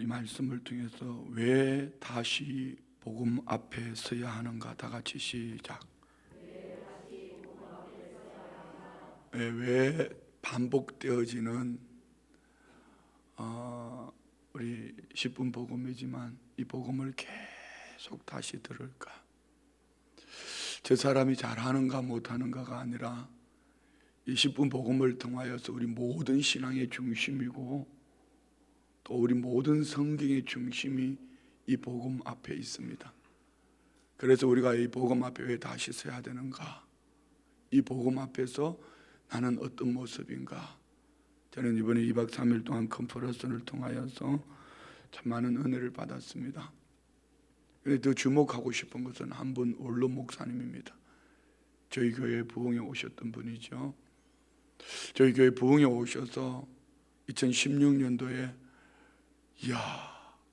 말씀을 통해서 왜 다시 복음 앞에 서야 하는가? 다 같이 시작. 왜 반복되어지는 우리 10분 복음이지만 이 복음을 계속 다시 들을까? 저 사람이 잘하는가 못하는가가 아니라 이 10분 복음을 통하여서 우리 모든 신앙의 중심이고 또 우리 모든 성경의 중심이 이 복음 앞에 있습니다. 그래서 우리가 이 복음 앞에 왜 다시 서야 되는가? 이 복음 앞에서 나는 어떤 모습인가? 저는 이번에 2박 3일 동안 컨퍼런스를 통하여서 참 많은 은혜를 받았습니다. 그런데 더 주목하고 싶은 것은 한 분 원로 목사님입니다. 저희 교회 부흥에 오셨던 분이죠. 저희 교회 부흥에 오셔서 2016년도에 이야,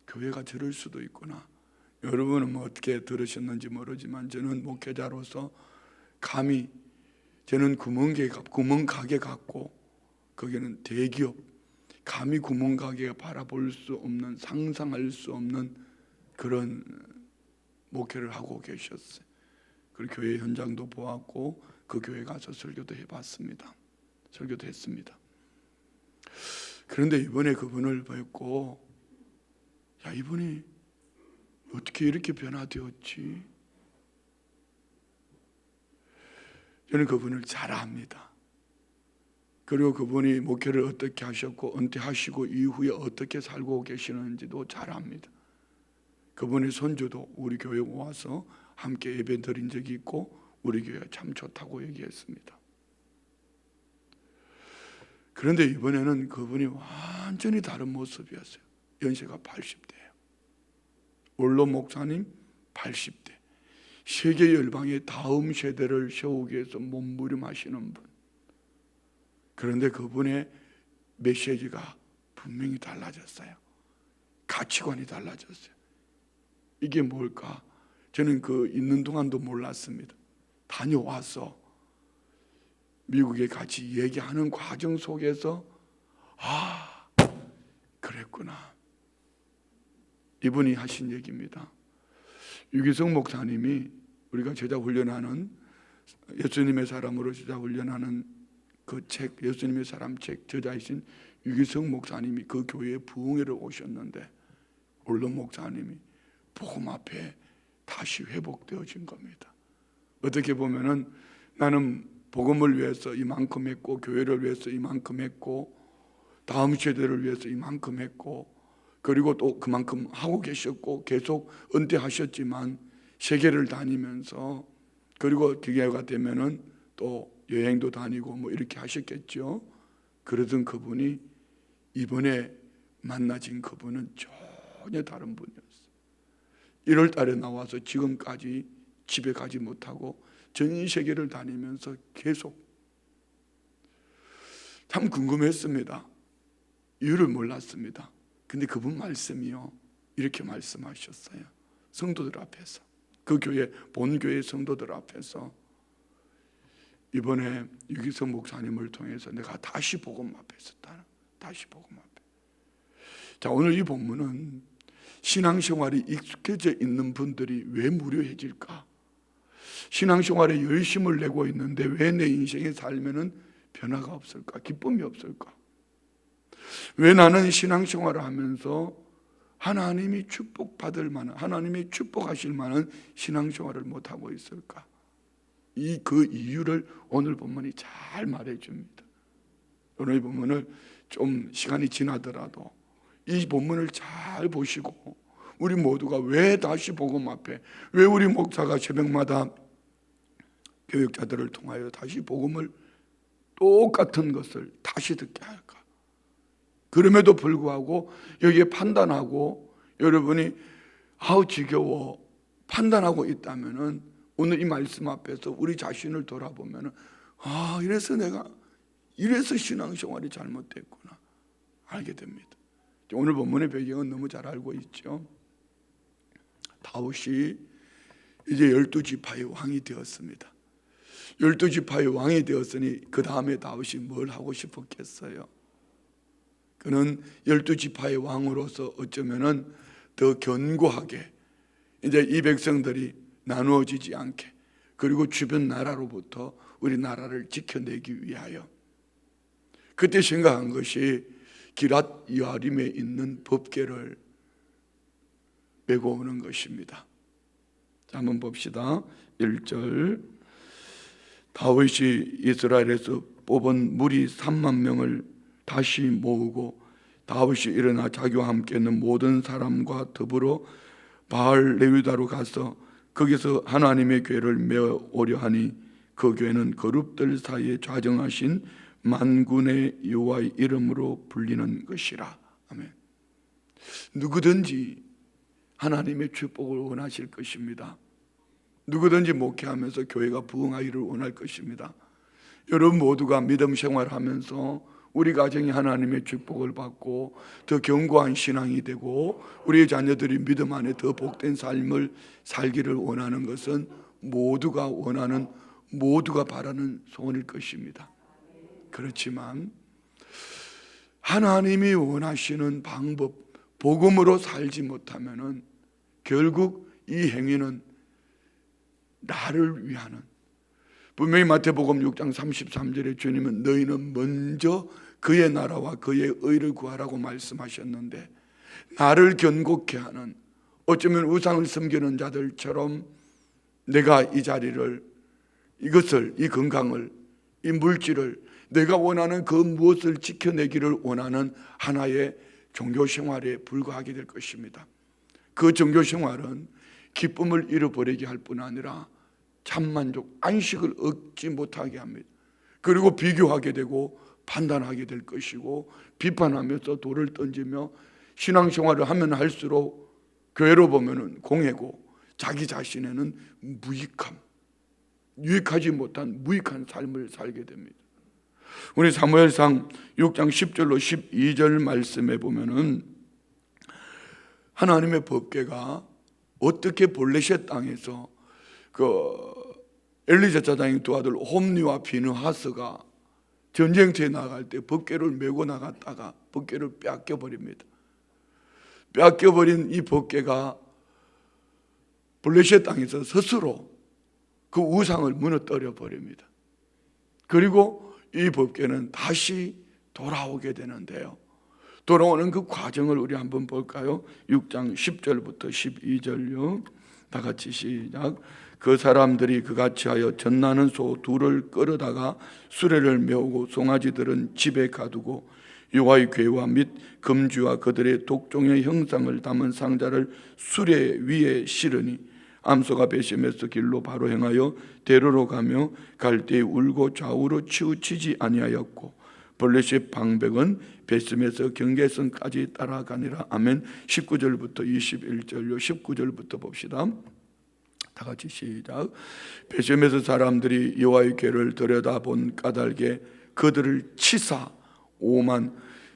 교회가 저럴 수도 있구나. 여러분은 뭐 어떻게 들으셨는지 모르지만 저는 목회자로서 감히 저는 구멍가게 같고 거기는 대기업, 감히 구멍가게가 바라볼 수 없는, 상상할 수 없는 그런 목회를 하고 계셨어요. 그리고 교회 현장도 보았고 그 교회 가서 설교도 해봤습니다. 설교도 했습니다. 그런데 이번에 그분을 뵙고 야, 이분이 어떻게 이렇게 변화되었지? 저는 그분을 잘 압니다. 그리고 그분이 목회를 어떻게 하셨고 은퇴하시고 이후에 어떻게 살고 계시는지도 잘 압니다. 그분의 손주도 우리 교회에 와서 함께 예배 드린 적이 있고 우리 교회가 참 좋다고 얘기했습니다. 그런데 이번에는 그분이 완전히 다른 모습이었어요. 연세가 80대예요. 원로 목사님 80대. 세계 열방의 다음 세대를 세우기 위해서 몸부림하시는 분. 그런데 그분의 메시지가 분명히 달라졌어요. 가치관이 달라졌어요. 이게 뭘까? 저는 그 있는 동안도 몰랐습니다. 다녀와서 미국에 같이 얘기하는 과정 속에서 아, 그랬구나. 이분이 하신 얘기입니다. 유기성 목사님이 우리가 제자 훈련하는 예수님의 사람으로 제자 훈련하는 그 책, 예수님의 사람 책 저자이신 유기성 목사님이 그 교회에 부흥회를 오셨는데 원로 목사님이 복음 앞에 다시 회복되어진 겁니다. 어떻게 보면은 나는 복음을 위해서 이만큼 했고 교회를 위해서 이만큼 했고 다음 세대를 위해서 이만큼 했고 그리고 또 그만큼 하고 계셨고 계속 은퇴하셨지만 세계를 다니면서 그리고 기회가 되면은 또 여행도 다니고 뭐 이렇게 하셨겠죠. 그러던 그분이 이번에 만나진 그분은 전혀 다른 분이었어요. 1월 달에 나와서 지금까지 집에 가지 못하고 전 세계를 다니면서 계속 참 궁금했습니다. 이유를 몰랐습니다. 근데 그분 말씀이요 이렇게 말씀하셨어요. 성도들 앞에서 그 교회 본교회 성도들 앞에서 이번에 유기성 목사님을 통해서 내가 다시 복음 앞에 섰다. 다시 복음 앞에. 자, 오늘 이 본문은 신앙생활이 익숙해져 있는 분들이 왜 무료해질까? 신앙생활에 열심을 내고 있는데 왜 내 인생에 살면은 변화가 없을까? 기쁨이 없을까? 왜 나는 신앙생활을 하면서 하나님이 축복받을 만한, 하나님이 축복하실 만한 신앙생활을 못하고 있을까? 그 이유를 오늘 본문이 잘 말해줍니다. 오늘 본문을 좀 시간이 지나더라도 이 본문을 잘 보시고 우리 모두가 왜 다시 복음 앞에, 왜 우리 목사가 새벽마다 교육자들을 통하여 다시 복음을 똑같은 것을 다시 듣게 할까? 그럼에도 불구하고 여기에 판단하고 여러분이 아우 지겨워 판단하고 있다면은 오늘 이 말씀 앞에서 우리 자신을 돌아보면은 아 이래서 신앙생활이 잘못됐구나 알게 됩니다. 오늘 본문의 배경은 너무 잘 알고 있죠. 다윗이 이제 12지파의 왕이 되었습니다. 12지파의 왕이 되었으니 그 다음에 다윗이 뭘 하고 싶었겠어요? 그는 12지파의 왕으로서 어쩌면은 더 견고하게 이제 이 백성들이 나누어지지 않게, 그리고 주변 나라로부터 우리 나라를 지켜내기 위하여 그때 생각한 것이 기랏 여아림에 있는 법궤를 메고 오는 것입니다. 자, 한번 봅시다. 1절, 다윗이 이스라엘에서 뽑은 무리 3만 명을 다시 모으고 다윗이 일어나 자기와 함께 있는 모든 사람과 더불어 바알 레위다로 가서 거기서 하나님의 궤를 메어 오려 하니 그 궤는 거룹들 사이에 좌정하신 만군의 여호와의 이름으로 불리는 것이라. 아멘. 누구든지 하나님의 축복을 원하실 것입니다. 누구든지 목회하면서 교회가 부흥하기를 원할 것입니다. 여러분 모두가 믿음 생활하면서 우리 가정이 하나님의 축복을 받고 더 견고한 신앙이 되고 우리의 자녀들이 믿음 안에 더 복된 삶을 살기를 원하는 것은 모두가 원하는, 모두가 바라는 소원일 것입니다. 그렇지만 하나님이 원하시는 방법, 복음으로 살지 못하면은 결국 이 행위는 나를 위하는, 분명히 마태복음 6장 33절에 주님은 너희는 먼저 그의 나라와 그의 의를 구하라고 말씀하셨는데, 나를 견고케 하는, 어쩌면 우상을 섬기는 자들처럼 내가 이 자리를, 이것을, 이 건강을, 이 물질을, 내가 원하는 그 무엇을 지켜내기를 원하는 하나의 종교생활에 불과하게 될 것입니다. 그 종교생활은 기쁨을 잃어버리게 할 뿐 아니라 참만족, 안식을 얻지 못하게 합니다. 그리고 비교하게 되고 판단하게 될 것이고, 비판하면서 돌을 던지며 신앙생활을 하면 할수록 교회로 보면은 공회고 자기 자신에는 무익함, 유익하지 못한 무익한 삶을 살게 됩니다. 우리 사무엘상 6장 10절로 12절 말씀에 보면은 하나님의 법궤가 어떻게 블레셋 땅에서 그 엘리자 사장의 두 아들 홈니와 비느하스가 전쟁터에 나갈 때 법궤를 메고 나갔다가 법궤를 빼앗겨 버립니다. 빼앗겨 버린 이 법궤가 블레셋 땅에서 스스로 그 우상을 무너뜨려 버립니다. 그리고 이 법궤는 다시 돌아오게 되는데요, 돌아오는 그 과정을 우리 한번 볼까요? 6장 10절부터 12절요. 다 같이 시작. 그 사람들이 그같이 하여 젖나는 소 둘을 끌어다가 수레를 메우고 송아지들은 집에 가두고 여호와의 궤와 및 금주와 그들의 독종의 형상을 담은 상자를 수레 위에 실으니 암소가 베심에서 길로 바로 행하여 대로로 가며 갈 때에 울고 좌우로 치우치지 아니하였고 블레셋 방백은 베심에서 경계선까지 따라가니라. 아멘. 19절부터 21절요. 19절부터 봅시다. 다 같이 시작. 베셈에서 사람들이 여호와의 궤를 들여다본 까닭에 그들을 치사 5만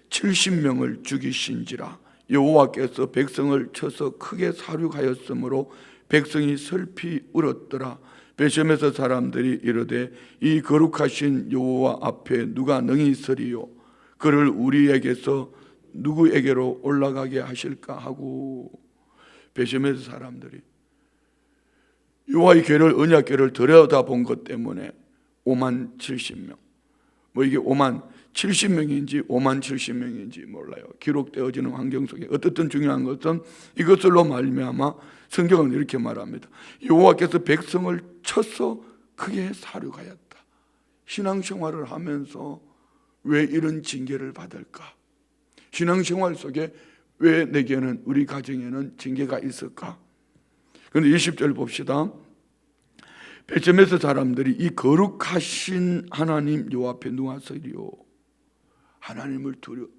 70명을 죽이신지라. 여호와께서 백성을 쳐서 크게 사륙하였으므로 백성이 슬피 울었더라. 베셈에서 사람들이 이르되 이 거룩하신 여호와 앞에 누가 능히 서리요? 그를 우리에게서 누구에게로 올라가게 하실까 하고. 베셈에서 사람들이 여호와의 궤를, 언약궤를 들여다본 것 때문에 5만 70명, 뭐 이게 5만 70명인지 5만 70명인지 몰라요. 기록되어지는 환경 속에 어떻든 중요한 것은 이것으로 말미암아 성경은 이렇게 말합니다. 여호와께서 백성을 쳐서 크게 사륙하였다. 신앙생활을 하면서 왜 이런 징계를 받을까? 신앙생활 속에 왜 내게는, 우리 가정에는 징계가 있을까? 그런데 20절 봅시다. 베셈에서 사람들이 이 거룩하신 하나님 여호와 앞에 누가 서리요? 하나님을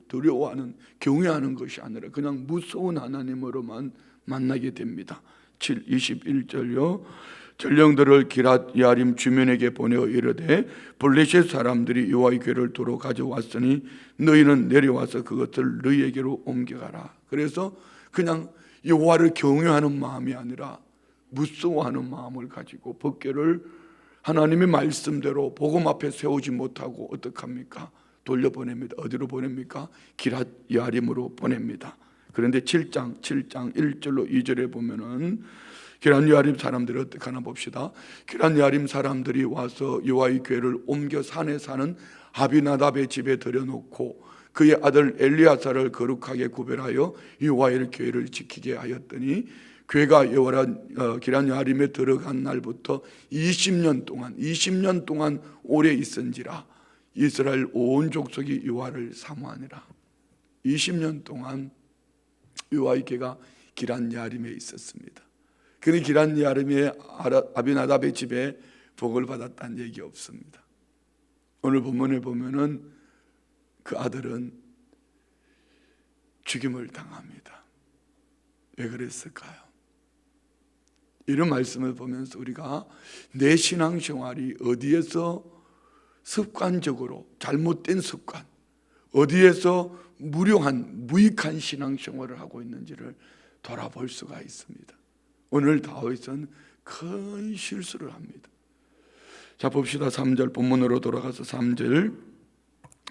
두려워하는, 경외하는 것이 아니라 그냥 무서운 하나님으로만 만나게 됩니다. 21절요. 전령들을 기랏 여아림 주민에게 보내어 이르되 블레셋 사람들이 여호와의 궤를 도로 가져왔으니 너희는 내려와서 그것을 너희에게로 옮겨가라. 그래서 그냥 여호와를 경외하는 마음이 아니라 무서워하는 마음을 가지고 법궤를 하나님의 말씀대로 복음 앞에 세우지 못하고 어떡합니까? 돌려보냅니다. 어디로 보냅니까? 기럇 여아림으로 보냅니다. 그런데 7장 1절로 2절에 보면은 기럇 여아림 사람들이 어떻게 하나 봅시다. 기럇 여아림 사람들이 와서 여호와의 궤를 옮겨 산에 사는 아비나답의 집에 들여놓고 그의 아들 엘리야사를 거룩하게 구별하여 여호와의 궤를 지키게 하였더니 궤가 기럇 여아림에 들어간 날부터 20년 동안 오래 있은지라 이스라엘 온 족속이 여호와를 사모하니라. 20년 동안 여호와의 궤가 기럇 여아림에 있었습니다. 그런데 기럇 여아림의 아비나답의 집에 복을 받았다는 얘기 없습니다. 오늘 본문에 보면은 그 아들은 죽임을 당합니다. 왜 그랬을까요? 이런 말씀을 보면서 우리가 내 신앙생활이 어디에서 습관적으로 잘못된 습관, 어디에서 무익한 신앙생활을 하고 있는지를 돌아볼 수가 있습니다. 오늘 다윗은 큰 실수를 합니다. 자, 봅시다. 3절 본문으로 돌아가서 3절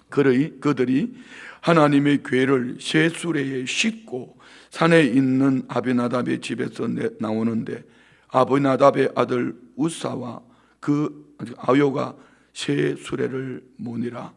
그들이 하나님의 궤를 새 수레에 싣고 산에 있는 아비나답의 집에서 나오는데 아비나답의 아들 우사와 그 아요가 새 수레를 모니라.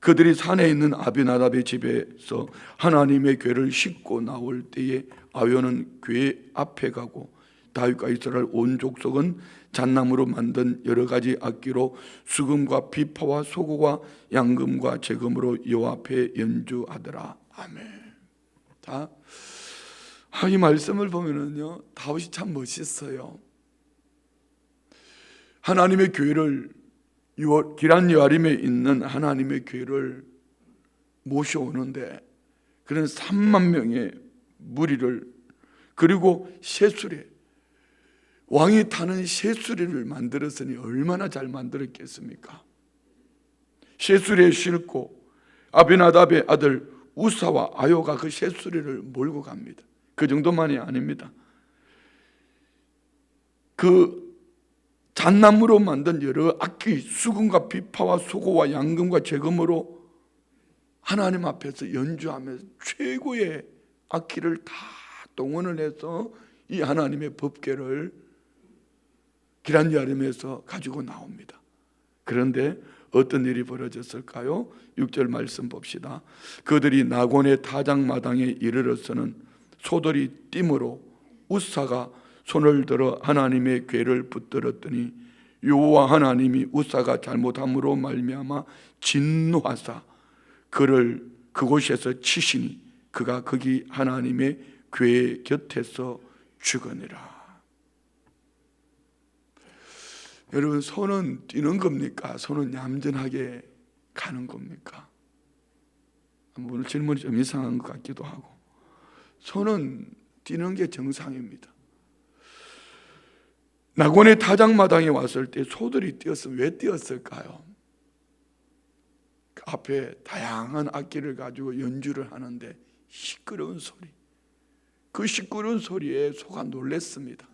그들이 산에 있는 아비나답의 집에서 하나님의 궤를 싣고 나올 때에 아요는 궤 앞에 가고 다윗과 이스라엘 온 족속은 잣나무로 만든 여러 가지 악기로 수금과 비파와 소고와 양금과 제금으로 여호와 앞에 연주하더라. 아멘. 자, 이 말씀을 보면은요, 다윗이 참 멋있어요. 하나님의 궤를 기럇 여아림에 있는 하나님의 궤를 모셔오는데 그런 3만 명의 무리를 그리고 쇠수레 왕이 타는 쇠수레를 만들었으니 얼마나 잘 만들었겠습니까? 쇠수레에 싣고 아비나답의 아들 우사와 아요가 그 쇠수레를 몰고 갑니다. 그 정도만이 아닙니다. 그 잣나무로 만든 여러 악기, 수금과 비파와 소고와 양금과 제금으로 하나님 앞에서 연주하면서 최고의 악기를 다 동원을 해서 이 하나님의 법궤를 기럇 여아림에서 가지고 나옵니다. 그런데 어떤 일이 벌어졌을까요? 6절 말씀 봅시다. 그들이 나곤의 타작마당에 이르러서는 소들이 띠므로 우사가 손을 들어 하나님의 궤를 붙들었더니 여호와 하나님이 우사가 잘못함으로 말미암아 진노하사 그를 그곳에서 치시니 그가 거기 하나님의 궤 곁에서 죽으니라. 여러분, 손은 뛰는 겁니까? 손은 얌전하게 가는 겁니까? 오늘 질문이 좀 이상한 것 같기도 하고. 손은 뛰는 게 정상입니다. 나곤의 타작마당에 왔을 때 소들이 뛰었으면 왜 뛰었을까요? 그 앞에 다양한 악기를 가지고 연주를 하는데 시끄러운 소리, 그 시끄러운 소리에 소가 놀랐습니다.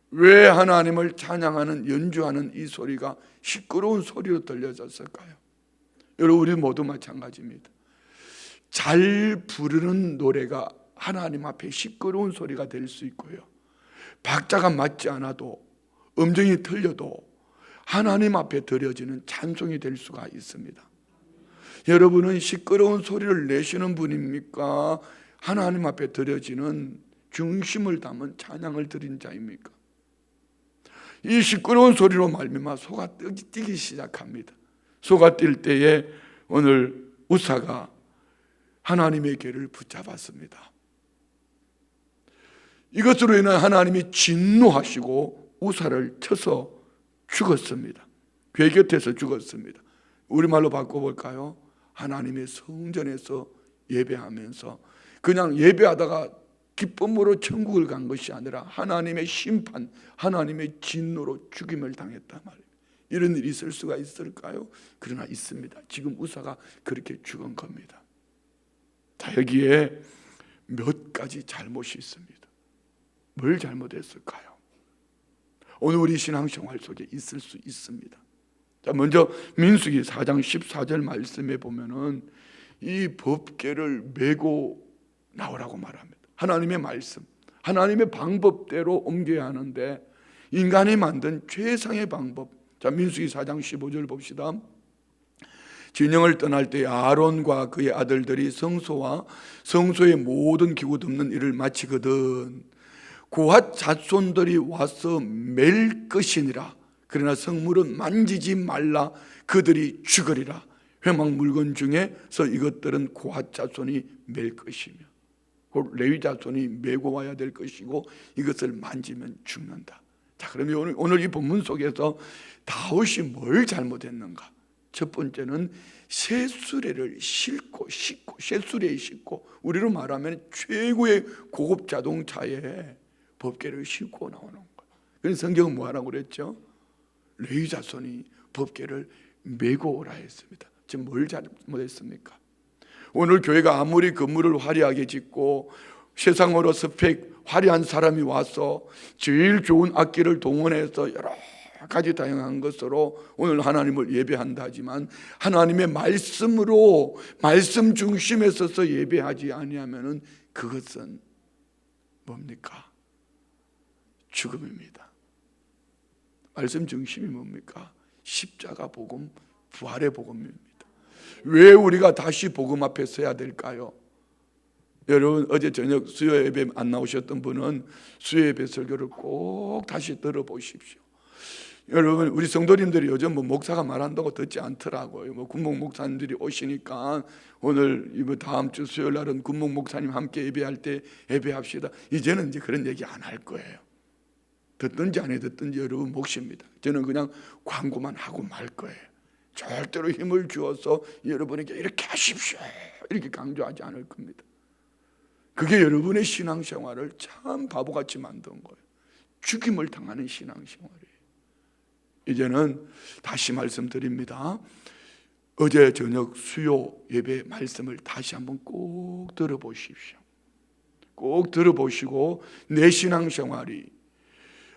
왜 하나님을 찬양하는 연주하는 이 소리가 시끄러운 소리로 들려졌을까요? 여러분, 우리 모두 마찬가지입니다. 잘 부르는 노래가 하나님 앞에 시끄러운 소리가 될 수 있고요, 박자가 맞지 않아도 음정이 틀려도 하나님 앞에 드려지는 찬송이 될 수가 있습니다. 여러분은 시끄러운 소리를 내시는 분입니까? 하나님 앞에 드려지는 중심을 담은 찬양을 드린 자입니까? 이 시끄러운 소리로 말미암아 소가 뛰기 시작합니다. 소가 뛸 때에 오늘 우사가 하나님의 궤를 붙잡았습니다. 이것으로 인해 하나님이 진노하시고 우사를 쳐서 죽었습니다. 궤 곁에서 죽었습니다. 우리말로 바꿔볼까요? 하나님의 성전에서 예배하면서 그냥 예배하다가 기쁨으로 천국을 간 것이 아니라 하나님의 심판, 하나님의 진노로 죽임을 당했단 말이에요. 이런 일이 있을 수가 있을까요? 그러나 있습니다. 지금 우사가 그렇게 죽은 겁니다. 자, 여기에 몇 가지 잘못이 있습니다. 뭘 잘못했을까요? 오늘 우리 신앙생활 속에 있을 수 있습니다. 자, 먼저 민수기 4장 14절 말씀에 보면은 이 법궤를 메고 나오라고 말합니다. 하나님의 말씀, 하나님의 방법대로 옮겨야 하는데 인간이 만든 최상의 방법. 자, 민수기 4장 15절 봅시다. 진영을 떠날 때 아론과 그의 아들들이 성소와 성소의 모든 기구 덮는 일을 마치거든 고핫 자손들이 와서 맬 것이니라. 그러나 성물은 만지지 말라. 그들이 죽으리라. 회막 물건 중에서 이것들은 고핫 자손이 맬 것이며 곧 레위 자손이 메고 와야 될 것이고 이것을 만지면 죽는다. 자, 그러면 오늘 이 본문 속에서 다윗이 뭘 잘못했는가? 첫 번째는 쇠수레를 싣고 쇠수레에 싣고 우리로 말하면 최고의 고급 자동차에 법궤를 싣고 나오는 거예요. 그래서 성경은 뭐하라고 그랬죠? 레위 자손이 법궤를 메고 오라 했습니다. 지금 뭘 잘못했습니까? 오늘 교회가 아무리 건물을 화려하게 짓고 세상으로 스펙 화려한 사람이 와서 제일 좋은 악기를 동원해서 여러 가지 다양한 것으로 오늘 하나님을 예배한다 하지만 하나님의 말씀으로 말씀 중심에 서서 예배하지 아니하면은 그것은 뭡니까? 죽음입니다. 말씀 중심이 뭡니까? 십자가 복음, 부활의 복음입니다. 왜 우리가 다시 복음 앞에 서야 될까요? 여러분, 어제 저녁 수요 예배 안 나오셨던 분은 수요 예배 설교를 꼭 다시 들어보십시오. 여러분, 우리 성도님들이 요즘 목사가 말한다고 듣지 않더라고요. 군목 목사님들이 오시니까 오늘 다음 주 수요일 날은 군목 목사님 함께 예배할 때 예배합시다. 이제는 이제 그런 얘기 안 할 거예요. 듣든지 안 듣든지 여러분 몫입니다. 저는 그냥 광고만 하고 말 거예요. 절대로 힘을 주어서 여러분에게 이렇게 하십시오 이렇게 강조하지 않을 겁니다. 그게 여러분의 신앙생활을 참 바보같이 만든 거예요. 죽임을 당하는 신앙생활이에요. 이제는 다시 말씀드립니다. 어제 저녁 수요 예배 말씀을 다시 한번 꼭 들어보십시오. 꼭 들어보시고 내 신앙생활이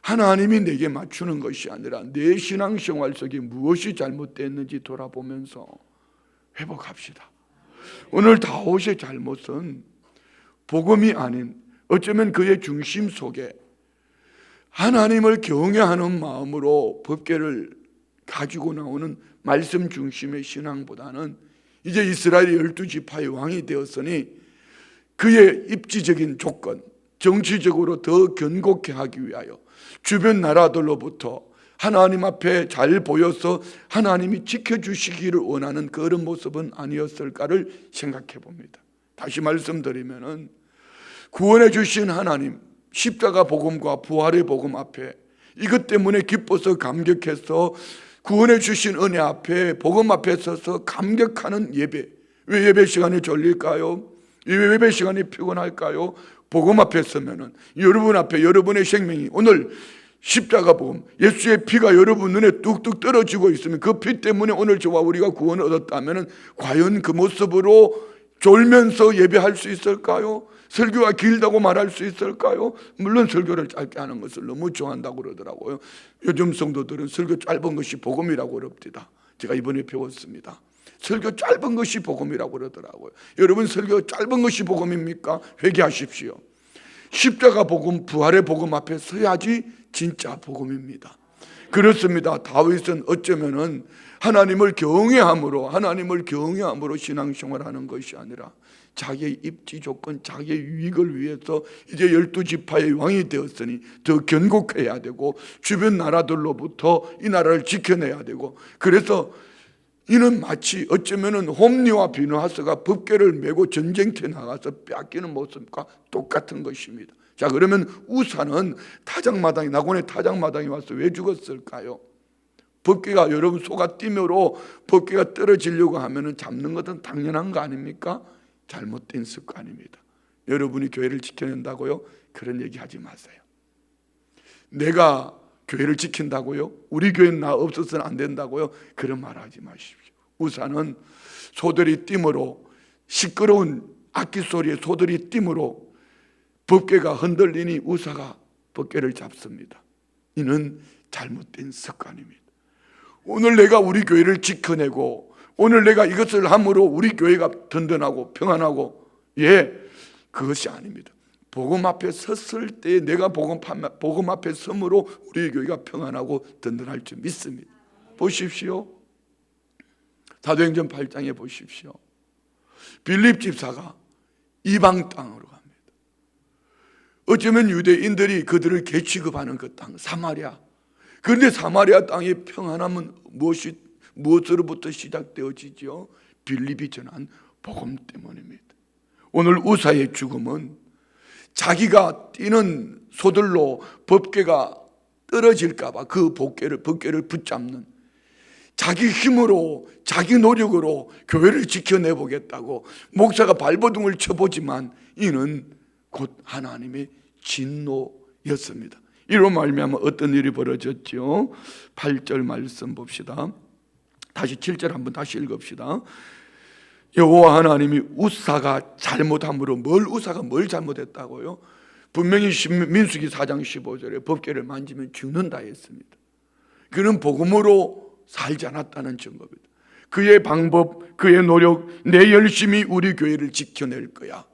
하나님이 내게 맞추는 것이 아니라 내 신앙생활 속에 무엇이 잘못됐는지 돌아보면서 회복합시다. 오늘 다윗의 잘못은 복음이 아닌 어쩌면 그의 중심 속에 하나님을 경외하는 마음으로 법궤를 가지고 나오는 말씀 중심의 신앙보다는 이제 이스라엘의 12지파의 왕이 되었으니 그의 입지적인 조건, 정치적으로 더 견고케 하기 위하여 주변 나라들로부터 하나님 앞에 잘 보여서 하나님이 지켜주시기를 원하는 그런 모습은 아니었을까를 생각해 봅니다. 다시 말씀드리면은 구원해 주신 하나님, 십자가 복음과 부활의 복음 앞에 이것 때문에 기뻐서 감격해서 구원해 주신 은혜 앞에 복음 앞에 서서 감격하는 예배. 왜 예배 시간이 졸릴까요? 왜 예배 시간이 피곤할까요? 복음 앞에 서면은 여러분 앞에 여러분의 생명이 오늘 십자가 복음, 예수의 피가 여러분 눈에 뚝뚝 떨어지고 있으면 그 피 때문에 오늘 저와 우리가 구원을 얻었다면은 과연 그 모습으로 졸면서 예배할 수 있을까요? 설교가 길다고 말할 수 있을까요? 물론 설교를 짧게 하는 것을 너무 좋아한다고 그러더라고요. 요즘 성도들은 설교 짧은 것이 복음이라고 그럽니다. 제가 이번에 배웠습니다. 설교 짧은 것이 복음이라고 그러더라고요. 여러분, 설교 짧은 것이 복음입니까? 회개하십시오. 십자가 복음, 부활의 복음 앞에 서야지 진짜 복음입니다. 그렇습니다. 다윗은 어쩌면은 하나님을 경외함으로 신앙생활하는 것이 아니라 자기의 입지 조건, 자기의 유익을 위해서 이제 12지파의 왕이 되었으니 더 견고해야 되고 주변 나라들로부터 이 나라를 지켜내야 되고, 그래서 이는 마치 어쩌면은 홈리와 비느하스가 법궤를 메고 전쟁터에 나가서 빼앗기는 모습과 똑같은 것입니다. 자, 그러면 우사는 낙원의 타작마당에 와서 왜 죽었을까요? 법궤가 여러분 소가띠으로 법궤가 떨어지려고 하면은 잡는 것은 당연한 거 아닙니까? 잘못된 습관입니다. 여러분이 교회를 지켜낸다고요? 그런 얘기 하지 마세요. 내가 교회를 지킨다고요? 우리 교회는 나 없어서는 안 된다고요? 그런 말 하지 마십시오. 우사는 소들이 띠므로, 시끄러운 악기 소리에 소들이 띠므로 법궤가 흔들리니 우사가 법궤를 잡습니다. 이는 잘못된 습관입니다. 오늘 내가 우리 교회를 지켜내고 오늘 내가 이것을 함으로 우리 교회가 든든하고 평안하고, 그것이 아닙니다. 복음 앞에 섰을 때 내가 복음 앞에 섬으로 우리 교회가 평안하고 든든할 줄 믿습니다. 보십시오. 사도행전 8장에 보십시오. 빌립 집사가 이방 땅으로 갑니다. 어쩌면 유대인들이 그들을 개취급하는 그 땅, 사마리아. 그런데 사마리아 땅의 평안함은 무엇으로부터 시작되어지죠? 빌립이 전한 복음 때문입니다. 오늘 우사의 죽음은 자기가 뛰는 소들로 법궤가 떨어질까봐 그 법궤를 붙잡는, 자기 힘으로 자기 노력으로 교회를 지켜내보겠다고 목사가 발버둥을 쳐보지만 이는 곧 하나님의 진노였습니다. 이로 말미암아 어떤 일이 벌어졌죠? 8절 말씀 봅시다. 다시 7절 한번 다시 읽읍시다. 여호와 하나님이 우사가 잘못함으로, 우사가 뭘 잘못했다고요? 분명히 민수기 4장 15절에 법궤를 만지면 죽는다 했습니다. 그는 복음으로 살지 않았다는 증거입니다. 그의 방법, 그의 노력, 내 열심히 우리 교회를 지켜낼 거야.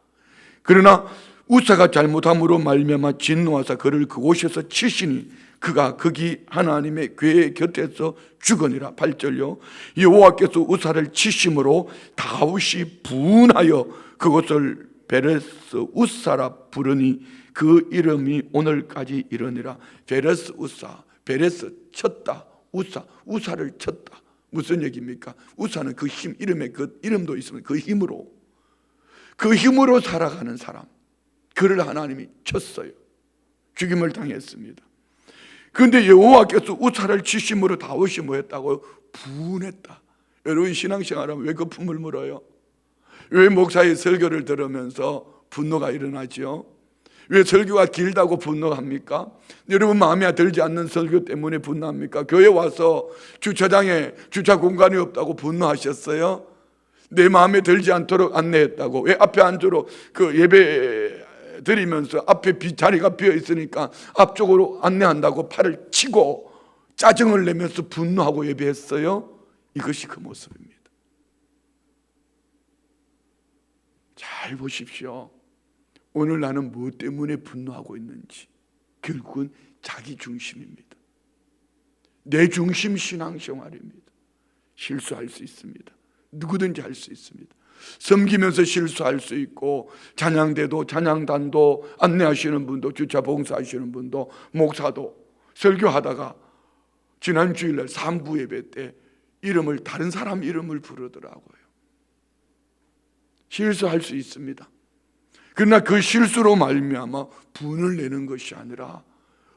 그러나 우사가 잘못함으로 말미암아 진노하사 그를 그곳에서 치시니 그가 거기 하나님의 궤 곁에서 죽으니라. 8절요. 여호와께서 우사를 치심으로 다윗이 분하여 그곳을 베레스 우사라 부르니 그 이름이 오늘까지 이르니라. 베레스 우사, 베레스 쳤다, 우사를 쳤다. 무슨 얘기입니까? 우사는 그 힘, 이름에 그 이름도 있으면 그 힘으로 살아가는 사람, 그를 하나님이 쳤어요. 죽임을 당했습니다. 그런데 여호와께서 우사를 치심으로 다윗이 뭐했다고요? 분했다. 여러분 신앙생활하면 왜 거품을 물어요? 왜 목사의 설교를 들으면서 분노가 일어나죠? 왜 설교가 길다고 분노합니까? 여러분 마음에 들지 않는 설교 때문에 분노합니까? 교회 와서 주차장에 주차 공간이 없다고 분노하셨어요? 내 마음에 들지 않도록 안내했다고. 왜 앞에 앉도록 그 예배 드리면서 앞에 자리가 비어 있으니까 앞쪽으로 안내한다고 팔을 치고 짜증을 내면서 분노하고 예배했어요? 이것이 그 모습입니다. 잘 보십시오. 오늘 나는 무엇 때문에 분노하고 있는지. 결국은 자기 중심입니다. 내 중심 신앙생활입니다. 실수할 수 있습니다. 누구든지 할 수 있습니다. 섬기면서 실수할 수 있고, 찬양대도 찬양단도 안내하시는 분도, 주차 봉사하시는 분도, 목사도 설교하다가 지난 주일날 3부 예배 때 다른 사람 이름을 부르더라고요. 실수할 수 있습니다. 그러나 그 실수로 말미암아 분을 내는 것이 아니라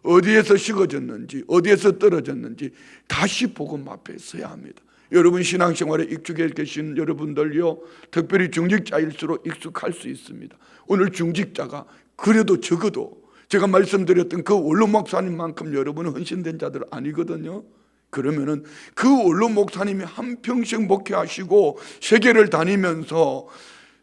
어디에서 식어졌는지, 어디에서 떨어졌는지 다시 복음 앞에 서야 합니다. 여러분 신앙생활에 익숙해 계신 여러분들요, 특별히 중직자일수록 익숙할 수 있습니다. 오늘 중직자가 그래도 적어도 제가 말씀드렸던 그 원로 목사님만큼 여러분은 헌신된 자들 아니거든요. 그러면은 그 원로 목사님이 한평생 목회하시고 세계를 다니면서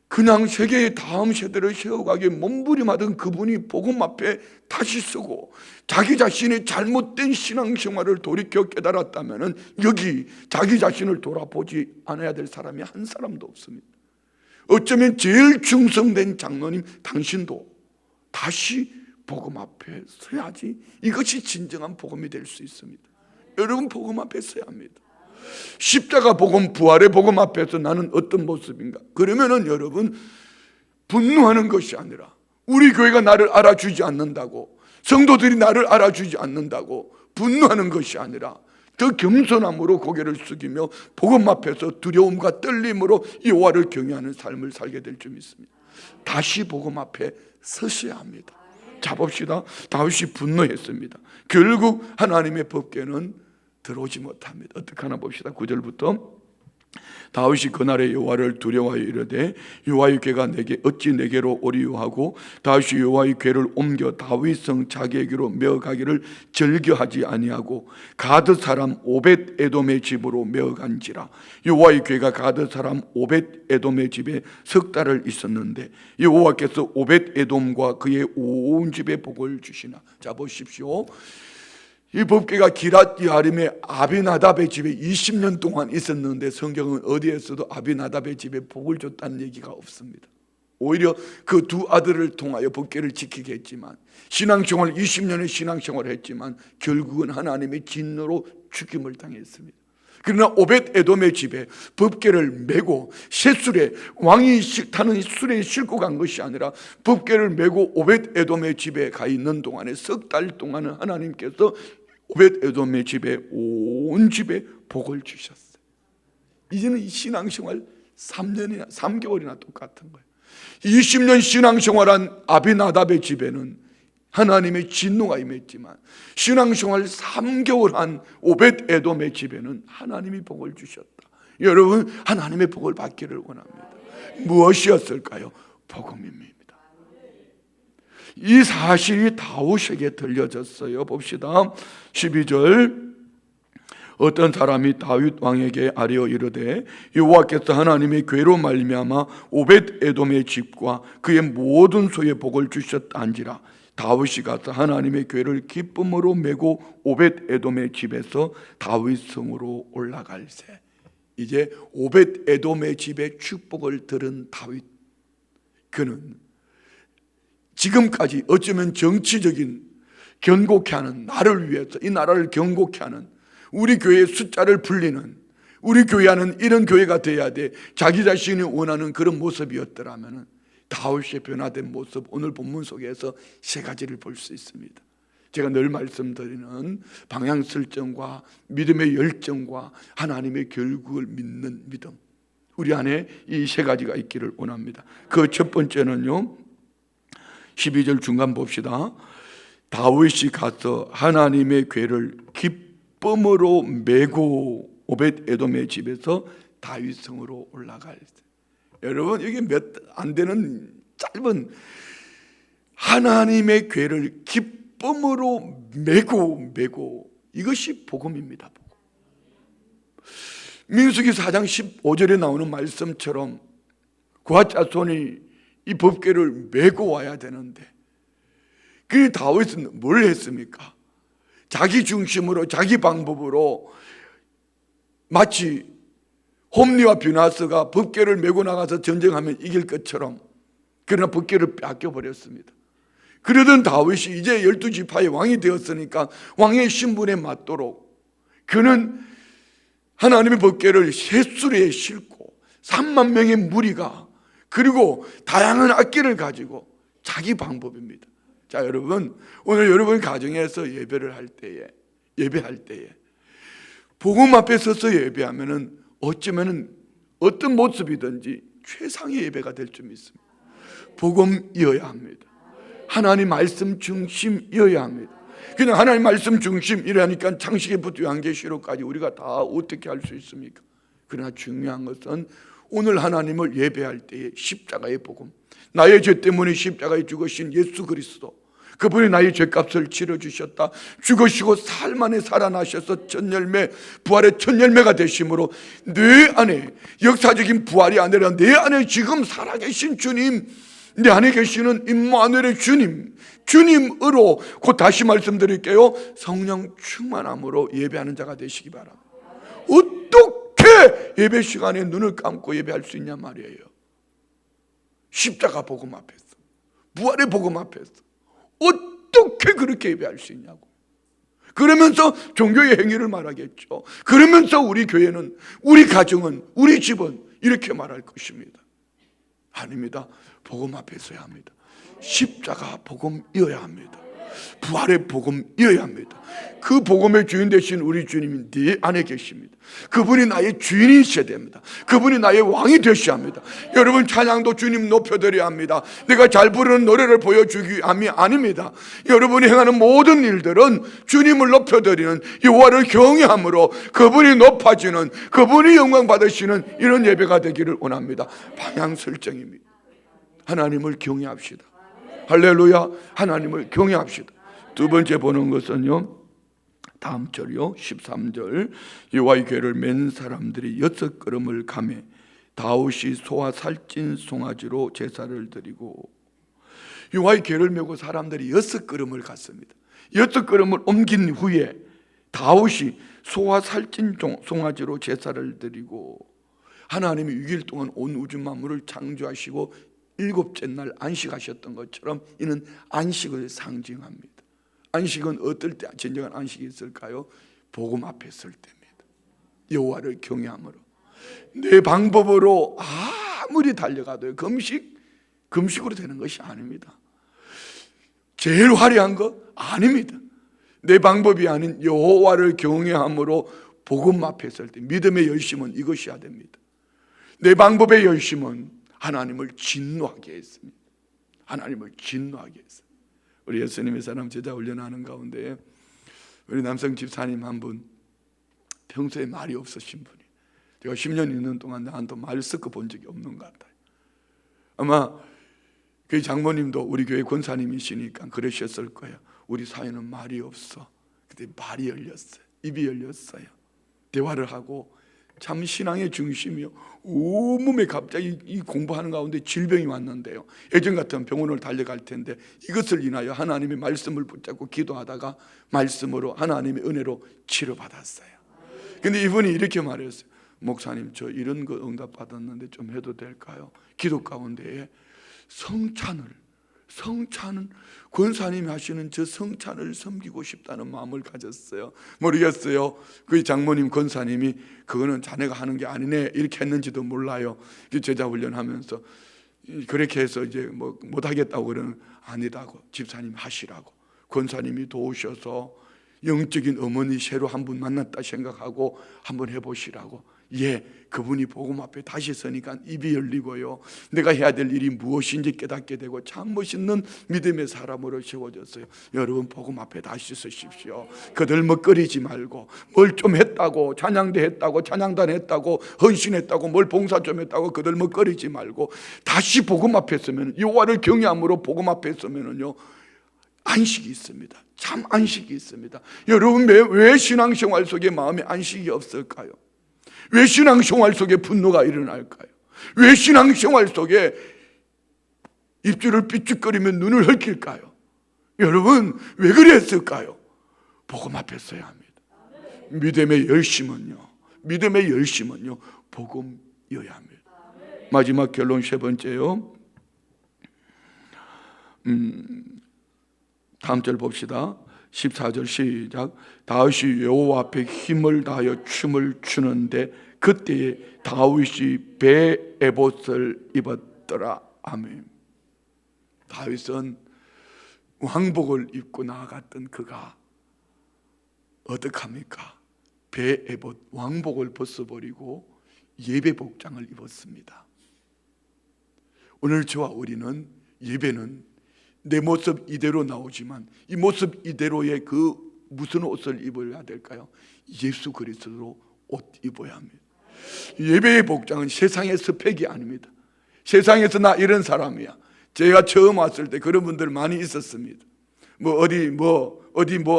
그냥 세계의 다음 세대를 세워가기에 몸부림하던 그분이 복음 앞에 다시 서고 자기 자신의 잘못된 신앙생활을 돌이켜 깨달았다면 여기 자기 자신을 돌아보지 않아야 될 사람이 한 사람도 없습니다. 어쩌면 제일 충성된 장로님 당신도 다시 복음 앞에 서야지 이것이 진정한 복음이 될 수 있습니다. 여러분 복음 앞에 서야 합니다. 십자가 복음, 부활의 복음 앞에서 나는 어떤 모습인가? 그러면은 여러분 분노하는 것이 아니라 우리 교회가 나를 알아주지 않는다고, 성도들이 나를 알아주지 않는다고 분노하는 것이 아니라 더 겸손함으로 고개를 숙이며 복음 앞에서 두려움과 떨림으로 여호와를 경외하는 삶을 살게 될 줄 믿습니다. 다시 복음 앞에 서셔야 합니다. 자 봅시다. 다윗이 분노했습니다. 결국 하나님의 법궤는 들어오지 못합니다. 어떻게 하나 봅시다. 9절부터 다윗이 그날에 여호와를 두려워하여 이르되 여호와의 궤가 어찌 내게로 오리요 하고 다윗이 여호와의 궤를 옮겨 다윗성 자기에게로 메어가기를 즐겨하지 아니하고 가드 사람 오벳 에돔의 집으로 메어간지라. 여호와의 궤가 가드 사람 오벳 에돔의 집에 석 달을 있었는데 여호와께서 오벳 에돔과 그의 온 집에 복을 주시나. 자 보십시오. 이 법궤가 기랏 여아림의 아비나답의 집에 20년 동안 있었는데 성경은 어디에서도 아비나답의 집에 복을 줬다는 얘기가 없습니다. 오히려 그 두 아들을 통하여 법궤를 지키게 했지만, 신앙생활 20년의 신앙생활을 했지만 결국은 하나님의 진노로 죽임을 당했습니다. 그러나 오벳 에돔의 집에 법궤를 메고 셋술에 왕이 타는 술에 싣고 간 것이 아니라 법궤를 메고 오벳 에돔의 집에 가 있는 동안에 석 달 동안은 하나님께서 오벳 에돔의 집에 온 집에 복을 주셨어요. 이제는 이 신앙생활 3개월이나 똑같은 거예요. 20년 신앙생활한 아비나답의 집에는 하나님의 진노가 임했지만 신앙생활 3개월 한 오벳 에돔의 집에는 하나님이 복을 주셨다. 여러분, 하나님의 복을 받기를 원합니다. 무엇이었을까요? 복음입니다. 이 사실이 다윗에게 들려졌어요. 봅시다. 12절, 어떤 사람이 다윗 왕에게 아뢰어 이르되 여호와께서 하나님의 궤로 말미암아 오벳 에돔의 집과 그의 모든 소에 복을 주셨다한지라. 다윗이 가서 하나님의 궤를 기쁨으로 메고 오벳 에돔의 집에서 다윗 성으로 올라갈새. 이제 오벳 에돔의 집에 축복을 들은 다윗, 그는 지금까지 어쩌면 정치적인 견고케 하는, 나를 위해서 이 나라를 견고케 하는, 우리 교회의 숫자를 불리는, 우리 교회는 이런 교회가 돼야 돼, 자기 자신이 원하는 그런 모습이었더라면 다윗의 변화된 모습, 오늘 본문 속에서 세 가지를 볼 수 있습니다. 제가 늘 말씀드리는 방향 설정과 믿음의 열정과 하나님의 결국을 믿는 믿음, 우리 안에 이 세 가지가 있기를 원합니다. 그 첫 번째는요, 12절 중간 봅시다. 다윗이 가서 하나님의 궤를 기쁨으로 메고 오벳 에돔의 집에서 다윗 성으로 올라갈 때, 여러분, 이게 몇 안 되는 짧은 하나님의 궤를 기쁨으로 메고 이것이 복음입니다. 복음. 민수기 4장 15절에 나오는 말씀처럼 그와 자손이 이 법궤를 메고 와야 되는데, 그 다윗은 뭘 했습니까? 자기 중심으로, 자기 방법으로, 마치 홈리와 뷰나스가 법궤를 메고 나가서 전쟁하면 이길 것처럼, 그러나 법궤를 뺏겨버렸습니다. 그러던 다윗이 이제 12지파의 왕이 되었으니까 왕의 신분에 맞도록 그는 하나님의 법궤를 셋수레에 싣고 3만 명의 무리가, 그리고 다양한 악기를 가지고, 자기 방법입니다. 자, 여러분, 오늘 여러분 가정에서 예배할 때에 복음 앞에 서서 예배하면은 어쩌면은 어떤 모습이든지 최상의 예배가 될 줄 믿습니다. 복음이어야 합니다. 하나님 말씀 중심이어야 합니다. 그냥 하나님 말씀 중심이라니까 창세기부터 요한계시록까지 우리가 다 어떻게 할 수 있습니까? 그러나 중요한 것은 오늘 하나님을 예배할 때에 십자가의 복음, 나의 죄 때문에 십자가에 죽으신 예수 그리스도, 그분이 나의 죄값을 치러주셨다, 죽으시고 사흘 만에 살아나셔서 첫 열매, 부활의 첫 열매가 되심으로 내 안에, 역사적인 부활이 아니라 내 안에 지금 살아계신 주님, 내 안에 계시는 임마누엘의 주님으로, 곧 다시 말씀드릴게요, 성령 충만함으로 예배하는 자가 되시기 바랍니다. 어떻게 예배 시간에 눈을 감고 예배할 수 있냐 말이에요. 십자가 복음 앞에서, 부활의 복음 앞에서 어떻게 그렇게 예배할 수 있냐고. 그러면서 종교의 행위를 말하겠죠. 그러면서 우리 교회는, 우리 가정은, 우리 집은 이렇게 말할 것입니다. 아닙니다. 복음 앞에 서야 합니다. 십자가 복음이어야 합니다. 부활의 복음이어야 합니다. 그 복음의 주인 되신 우리 주님이 네 안에 계십니다. 그분이 나의 주인이셔야 됩니다. 그분이 나의 왕이 되셔야 합니다. 여러분, 찬양도 주님 높여드려야 합니다. 내가 잘 부르는 노래를 보여주기 함이 아닙니다. 여러분이 행하는 모든 일들은 주님을 높여드리는, 여호와를 경외함으로 그분이 높아지는, 그분이 영광 받으시는 이런 예배가 되기를 원합니다. 방향 설정입니다. 하나님을 경외합시다. 할렐루야. 하나님을 경외합시다. 두 번째 보는 것은요, 다음 절이요, 13절. 여호와의 궤를 맨 사람들이 6걸음을 가매 다윗이 소와 살찐 송아지로 제사를 드리고. 여호와의 궤를 메고 사람들이 6걸음을 갔습니다. 6걸음을 옮긴 후에 다윗이 소와 살찐 송아지로 제사를 드리고, 하나님이 6일 동안 온 우주 만물을 창조하시고 7째 날 안식하셨던 것처럼 이는 안식을 상징합니다. 안식은 어떨 때 진정한 안식이 있을까요? 복음 앞에 설 때입니다. 여호와를 경외함으로. 내 방법으로 아무리 달려가도 금식으로 되는 것이 아닙니다. 제일 화려한 거 아닙니다. 내 방법이 아닌 여호와를 경외함으로 복음 앞에 설 때 믿음의 열심은 이것이어야 됩니다. 내 방법의 열심은 하나님을 진노하게 했습니다. 하나님을 진노하게 했습니다. 우리 예수님의 사람 제자 훈련하는 가운데 우리 남성 집사님 한 분, 평소에 말이 없으신 분이, 제가 10년 있는 동안 나한테 말 섞어 본 적이 없는 것 같아요. 아마 그 장모님도 우리 교회 권사님이시니까 그러셨을 거예요. 우리 사위는 말이 없어. 그때 말이 열렸어요. 입이 열렸어요. 대화를 하고, 참 신앙의 중심이요, 온몸에 갑자기 이 공부하는 가운데 질병이 왔는데요, 예전 같으면 병원을 달려갈 텐데 이것을 인하여 하나님의 말씀을 붙잡고 기도하다가 말씀으로 하나님의 은혜로 치료받았어요. 근데 이분이 이렇게 말했어요. 목사님, 저 이런 거 응답받았는데 좀 해도 될까요? 기도 가운데에 성찬을 권사님이 하시는 저 성찬을 섬기고 싶다는 마음을 가졌어요. 모르겠어요. 그 장모님 권사님이 그거는 자네가 하는 게 아니네 이렇게 했는지도 몰라요. 제자 훈련하면서 그렇게 해서 이제 뭐 못하겠다고 그러는, 아니라고, 집사님 하시라고, 권사님이 도우셔서 영적인 어머니 새로 한 분 만났다 생각하고 한번 해보시라고. 예, 그분이 복음 앞에 다시 서니까 입이 열리고요, 내가 해야 될 일이 무엇인지 깨닫게 되고 참 멋있는 믿음의 사람으로 세워졌어요. 여러분, 복음 앞에 다시 서십시오. 거들먹거리지 말고, 뭘 좀 했다고, 찬양대 했다고, 찬양단 했다고, 헌신했다고, 뭘 봉사 좀 했다고 거들먹거리지 말고 다시 복음 앞에 서면, 여호와를 경외함으로 복음 앞에 서면은요, 안식이 있습니다. 참 안식이 있습니다. 여러분, 왜 신앙생활 속에 마음에 안식이 없을까요? 왜 신앙생활 속에 분노가 일어날까요? 왜 신앙생활 속에 입술을 삐죽거리며 눈을 헐킬까요? 여러분, 왜 그랬을까요? 복음 앞에 서야 합니다. 믿음의 열심은요, 복음이어야 합니다. 마지막 결론 세 번째요. 다음 절 봅시다. 14절 시작. 다윗이 여호와 앞에 힘을 다하여 춤을 추는데 그때에 다윗이 배 에봇을 입었더라. 아멘. 다윗은 왕복을 입고 나아갔던 그가 어떡합니까? 배 에봇, 왕복을 벗어버리고 예배 복장을 입었습니다. 오늘 저와 우리는 예배는 내 모습 이대로 나오지만 이 모습 이대로의 그 무슨 옷을 입어야 될까요? 예수 그리스도로 옷 입어야 합니다. 예배의 복장은 세상의 스펙이 아닙니다. 세상에서 나 이런 사람이야. 제가 처음 왔을 때 그런 분들 많이 있었습니다. 어디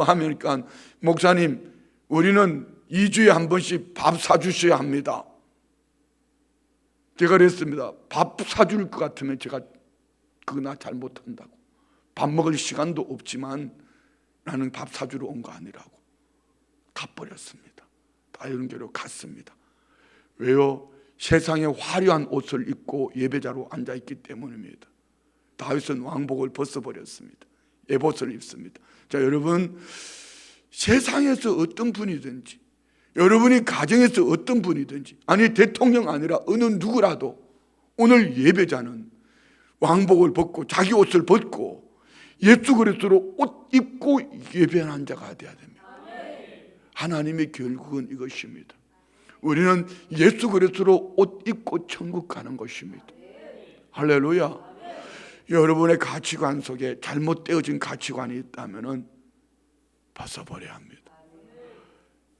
하니까, 목사님, 우리는 2주에 한 번씩 밥 사주셔야 합니다. 제가 그랬습니다. 밥 사줄 것 같으면 제가 그거 나 잘 못한다고. 밥 먹을 시간도 없지만 나는 밥 사주러 온 거 아니라고 다 버렸습니다. 다 연결로 갔습니다. 왜요? 세상에 화려한 옷을 입고 예배자로 앉아있기 때문입니다. 다윗은 왕복을 벗어버렸습니다. 에봇을 입습니다. 자, 여러분, 세상에서 어떤 분이든지, 여러분이 가정에서 어떤 분이든지, 아니 대통령 아니라 어느 누구라도 오늘 예배자는 왕복을 벗고 자기 옷을 벗고 예수 그리스도로 옷 입고 예배하는 자가 되어야 됩니다. 하나님의 결국은 이것입니다. 우리는 예수 그리스도로 옷 입고 천국 가는 것입니다. 할렐루야. 여러분의 가치관 속에 잘못되어진 가치관이 있다면 벗어버려야 합니다.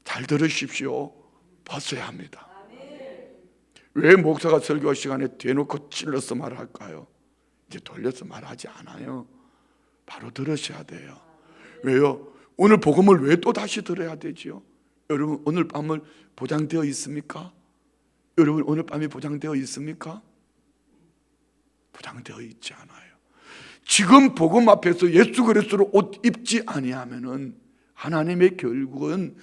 잘 들으십시오. 벗어야 합니다. 왜 목사가 설교 시간에 대놓고 찔러서 말할까요? 이제 돌려서 말하지 않아요. 바로 들으셔야 돼요. 왜요? 오늘 복음을 왜 또 다시 들어야 되지요? 여러분, 오늘 밤을 보장되어 있습니까? 여러분, 오늘 밤이 보장되어 있습니까? 보장되어 있지 않아요. 지금 복음 앞에서 예수 그리스도로 옷 입지 아니하면은 하나님의 결국은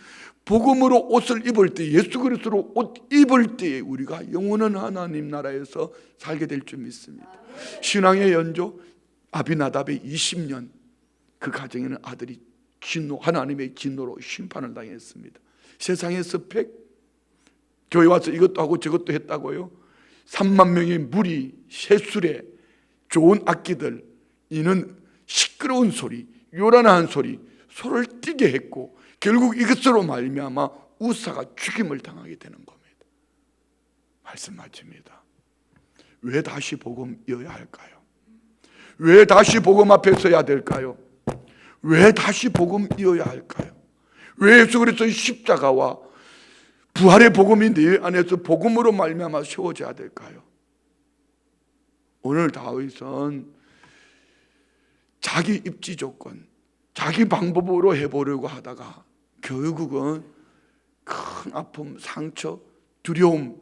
복음으로 옷을 입을 때, 예수 그리스도로 옷 입을 때에 우리가 영원한 하나님 나라에서 살게 될 줄 믿습니다. 신앙의 연조 아비나답의 20년, 그 가정에는 아들이 하나님의 진노로 심판을 당했습니다. 세상의 스펙, 교회 와서 이것도 하고 저것도 했다고요. 3만 명의 무리, 새술에 좋은 악기들, 이는 시끄러운 소리, 요란한 소리, 소를 띠게 했고 결국 이것으로 말미암아 우사가 죽임을 당하게 되는 겁니다. 말씀 맞습니다. 왜 다시 복음 이어야 할까요? 왜 다시 복음 앞에 서야 될까요? 왜 다시 복음 이어야 할까요? 왜 예수 그리스도의 십자가와 부활의 복음이 내 안에서 복음으로 말미암아 세워져야 될까요? 오늘 다윗은 자기 입지 조건, 자기 방법으로 해보려고 하다가 결국은 큰 아픔, 상처, 두려움,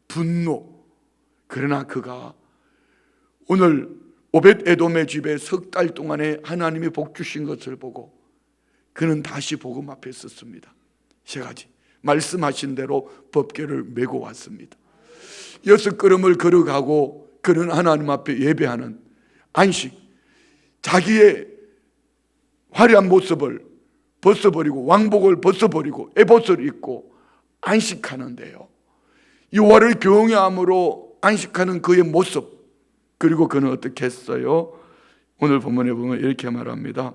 분노. 그러나 그가 오늘 오벳에돔의 집에 석 달 동안에 하나님이 복 주신 것을 보고 그는 다시 복음 앞에 섰습니다. 세 가지 말씀하신 대로 법궤를 메고 왔습니다. 6걸음을 걸어가고 그는 하나님 앞에 예배하는 안식, 자기의 화려한 모습을 벗어버리고 왕복을 벗어버리고 에봇을 입고 안식하는데요, 여호와를 경외함으로 안식하는 그의 모습, 그리고 그는 어떻게 했어요? 오늘 본문에 보면 이렇게 말합니다.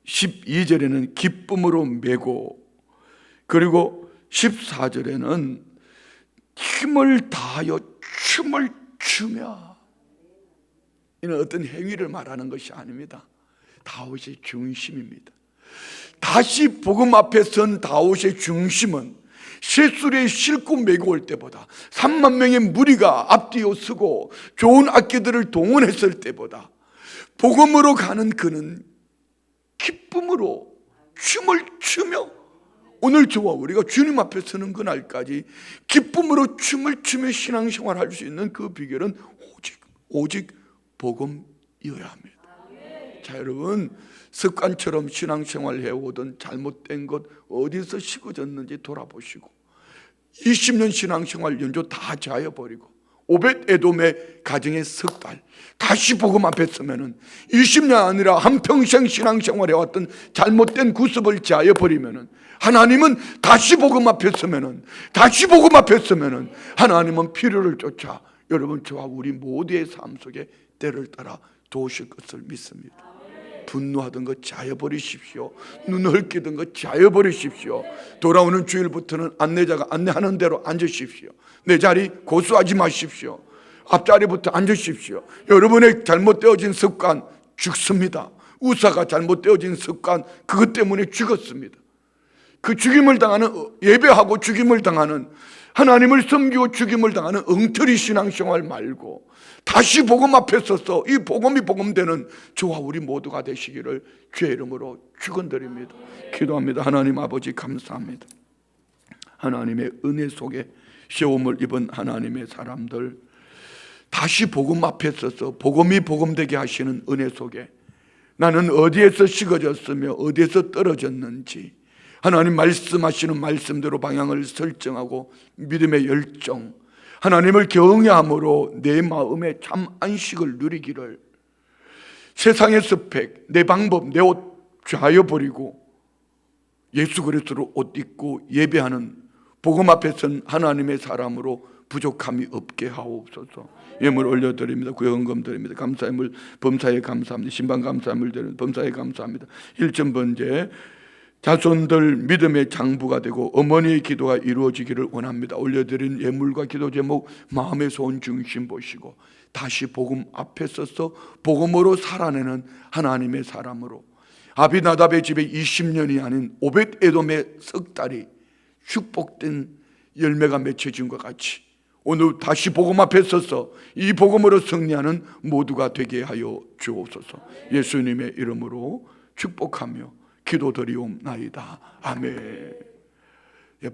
12절에는 기쁨으로 메고, 그리고 14절에는 힘을 다하여 춤을 추며. 이는 어떤 행위를 말하는 것이 아닙니다. 다윗의 중심입니다. 다시 복음 앞에 선 다윗의 중심은 셋술에 싣고 메고 올 때보다, 3만 명의 무리가 앞뒤에 서고 좋은 악기들을 동원했을 때보다 복음으로 가는 그는 기쁨으로 춤을 추며, 오늘 저와 우리가 주님 앞에 서는 그날까지 기쁨으로 춤을 추며 신앙생활 할 수 있는 그 비결은 오직 복음이어야 합니다. 자, 여러분, 습관처럼 신앙생활 해오던 잘못된 것 어디서 식어졌는지 돌아보시고 20년 신앙생활 연조 다 자여버리고 오벳에돔의 가정의 석 달 다시 복음 앞에 서면은 20년 아니라 한평생 신앙생활 해왔던 잘못된 구습을 자여버리면은 하나님은 다시 복음 앞에 서면은, 다시 복음 앞에 서면은 하나님은 필요를 쫓아 여러분 저와 우리 모두의 삶 속에 때를 따라 도우실 것을 믿습니다. 분노하던 것 자여버리십시오. 눈 헐기던 것 자여버리십시오. 돌아오는 주일부터는 안내자가 안내하는 대로 앉으십시오. 내 자리 고수하지 마십시오. 앞자리부터 앉으십시오. 여러분의 잘못되어진 습관 죽습니다. 우사가 잘못되어진 습관, 그것 때문에 죽었습니다. 그 죽임을 당하는, 예배하고 죽임을 당하는, 하나님을 섬기고 죽임을 당하는 엉터리 신앙생활 말고 다시 복음 앞에 서서 이 복음이 복음되는 저와 우리 모두가 되시기를 주의 이름으로 축원드립니다. 기도합니다. 하나님 아버지 감사합니다. 하나님의 은혜 속에 시험을 입은 하나님의 사람들, 다시 복음 앞에 서서 복음이 복음되게 하시는 은혜 속에 나는 어디에서 식어졌으며 어디에서 떨어졌는지 하나님 말씀하시는 말씀대로 방향을 설정하고 믿음의 열정, 하나님을 경외함으로 내 마음의 참 안식을 누리기를, 세상의 스펙, 내 방법, 내 옷 좌여버리고 예수 그리스도로 옷 입고 예배하는 복음 앞에 선 하나님의 사람으로 부족함이 없게 하옵소서. 예물 올려드립니다. 구원금 드립니다. 감사의물 범사에 감사합니다. 신방 감사의물 드립니다. 범사에 감사합니다. 1점 번째, 자손들 믿음의 장부가 되고 어머니의 기도가 이루어지기를 원합니다. 올려드린 예물과 기도 제목 마음의 소원 중심 보시고 다시 복음 앞에 서서 복음으로 살아내는 하나님의 사람으로, 아비나답의 집에 20년이 아닌 오벳에돔의 석 달이 축복된 열매가 맺혀진 것 같이 오늘 다시 복음 앞에 서서 이 복음으로 승리하는 모두가 되게 하여 주옵소서. 예수님의 이름으로 축복하며 기도드리옵나이다. 아멘.